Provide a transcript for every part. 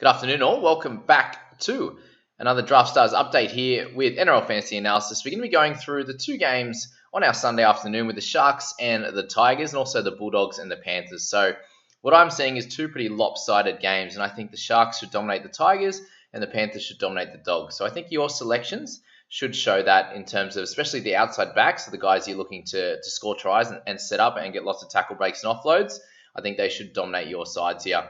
Good afternoon, all. Welcome back to another Draftstars update here with NRL Fantasy Analysis. We're going to be going through the two games on our Sunday afternoon with the Sharks and the Tigers, and also the Bulldogs and the Panthers. So, what I'm seeing is two pretty lopsided games, and I think the Sharks should dominate the Tigers and the Panthers should dominate the Dogs. So, I think your selections should show that in terms of especially the outside backs, so the guys you're looking to score tries and set up and get lots of tackle breaks and offloads. I think they should dominate your sides here.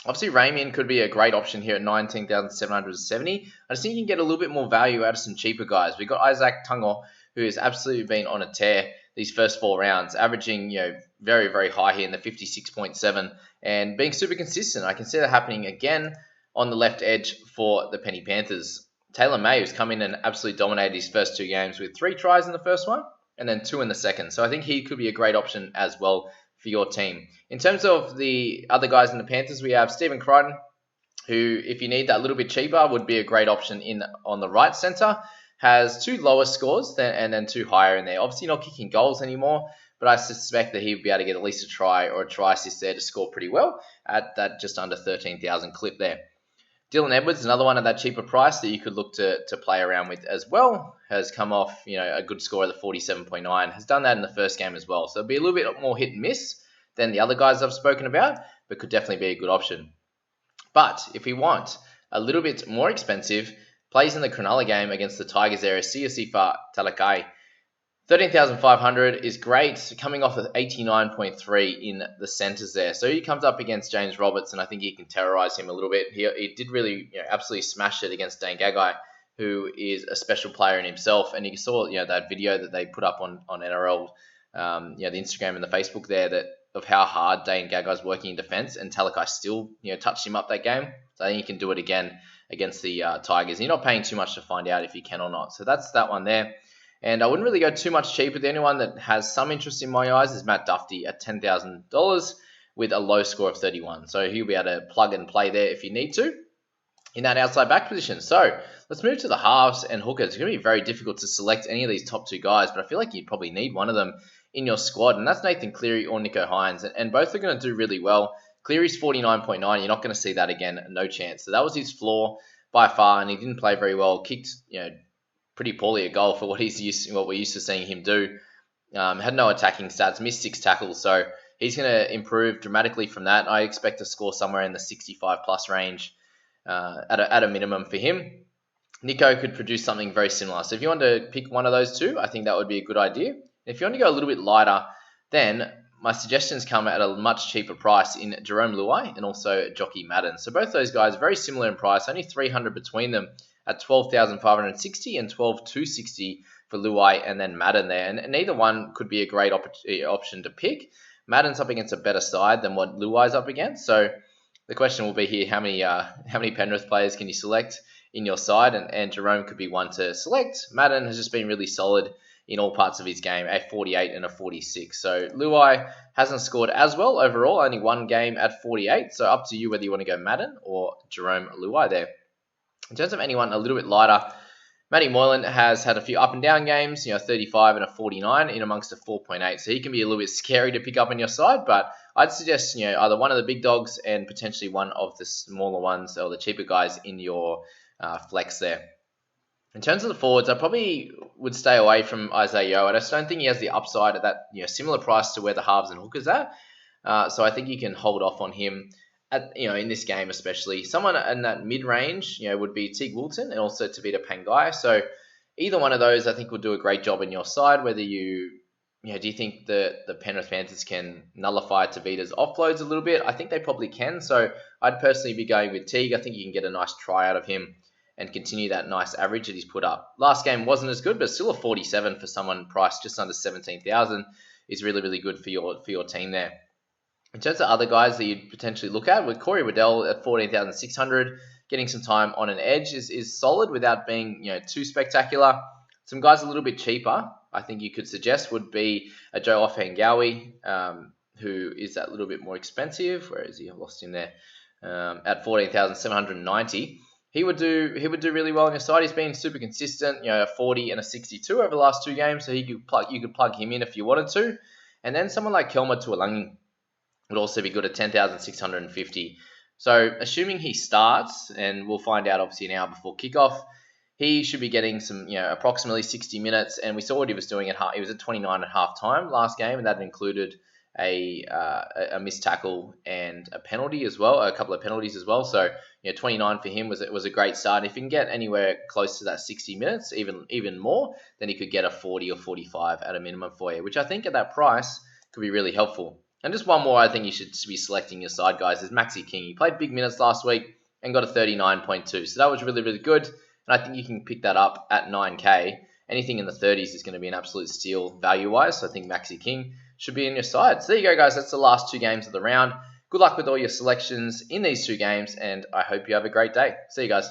Obviously, Ramian could be a great option here at 19,770. I just think you can get a little bit more value out of some cheaper guys. We've got Isaac Tungo, who has absolutely been on a tear these first four rounds, averaging very, very high here in the 56.7 and being super consistent. I can see that happening again on the left edge for the Penny Panthers. Taylor May, who's come in and absolutely dominated his first two games with 3 tries in the first one and then 2 in the second. So I think he could be a great option as well for your team. In terms of the other guys in the Panthers, we have Stephen Crichton, who, if you need that a little bit cheaper, would be a great option in on the right centre. Has 2 lower scores and then 2 higher in there. Obviously not kicking goals anymore, but I suspect that he would be able to get at least a try or a try assist there to score pretty well at that just under 13,000 clip there. Dylan Edwards, another one at that cheaper price that you could look to play around with as well, has come off a good score of the 47.9, has done that in the first game as well. So it'll be a little bit more hit and miss than the other guys I've spoken about, but could definitely be a good option. But if we want a little bit more expensive, plays in the Cronulla game against the Tigers there, Siosifa Talakai. 13,500 is great, coming off of 89.3 in the centres there. So he comes up against James Roberts, and I think he can terrorise him a little bit. He did really absolutely smash it against Dane Gagai, who is a special player in himself. And you saw that video that they put up on NRL, the Instagram and the Facebook there of how hard Dane Gagai's working in defence, and Talakai still touched him up that game. So I think he can do it again against the Tigers. And you're not paying too much to find out if you can or not. So that's that one there. And I wouldn't really go too much cheaper. The only one that has some interest in my eyes is Matt Duffy at $10,000 with a low score of 31. So he'll be able to plug and play there if you need to in that outside back position. So let's move to the halves and hookers. It's going to be very difficult to select any of these top 2 guys, but I feel like you'd probably need one of them in your squad, and that's Nathan Cleary or Nicho Hynes. And both are going to do really well. Cleary's 49.9. You're not going to see that again. No chance. So that was his floor by far, and he didn't play very well. Kicked, pretty poorly a goal for what we're used to seeing him do. Had no attacking stats, missed 6 tackles, so he's going to improve dramatically from that. I expect to score somewhere in the 65 plus range at a minimum for him. Nicho could produce something very similar. So if you want to pick one of those two, I think that would be a good idea. If you want to go a little bit lighter, then my suggestions come at a much cheaper price in Jerome Luai and also Jockey Madden. So both those guys are very similar in price, only 300 between them, at 12,560 and 12,260 for Luai and then Madden there. And neither one could be a great option to pick. Madden's up against a better side than what Luai's up against. So the question will be here, how many Penrith players can you select in your side? And Jerome could be one to select. Madden has just been really solid in all parts of his game, a 48 and a 46. So Luai hasn't scored as well overall, only one game at 48. So up to you whether you want to go Madden or Jerome Luai there. In terms of anyone a little bit lighter, Matty Moylan has had a few up and down games, 35 and a 49 in amongst a 4.8. So he can be a little bit scary to pick up on your side, but I'd suggest, either one of the big dogs and potentially one of the smaller ones or the cheaper guys in your flex there. In terms of the forwards, I probably would stay away from Isaiah Yeo. I just don't think he has the upside at that similar price to where the halves and hookers are. So I think you can hold off on him in this game especially. Someone in that mid-range, would be Teague Wilton and also Tavita Pangai. So either one of those I think will do a great job in your side. Whether do you think the Penrith Panthers can nullify Tavita's offloads a little bit? I think they probably can. So I'd personally be going with Teague. I think you can get a nice try out of him and continue that nice average that he's put up. Last game wasn't as good, but still a 47 for someone priced just under 17,000 is really, really good for your team there. In terms of other guys that you'd potentially look at, with Corey Waddell at 14,600, getting some time on an edge is solid without being too spectacular. Some guys a little bit cheaper, I think you could suggest, would be a Joe Offengawi, who is that little bit more expensive. Where is he? I've lost him there. At 14,790. He would do really well on your side. He's been super consistent, a 40 and a 62 over the last 2 games, so you could plug him in if you wanted to. And then someone like Kelma Tuolangi would also be good at 10,650. So assuming he starts, and we'll find out obviously an hour before kickoff, he should be getting some, approximately 60 minutes. And we saw what he was doing at half. He was at 29 at half time last game, and that included a missed tackle and a penalty as well, a couple of penalties as well. So 29 for him was a great start. If he can get anywhere close to that 60 minutes, even more, then he could get a 40 or 45 at a minimum for you, which I think at that price could be really helpful. And just one more I think you should be selecting your side, guys, is Maxi King. He played big minutes last week and got a 39.2. So that was really, really good. And I think you can pick that up at 9K. Anything in the 30s is going to be an absolute steal value-wise. So I think Maxi King should be in your side. So there you go, guys. That's the last 2 games of the round. Good luck with all your selections in these 2 games, and I hope you have a great day. See you guys.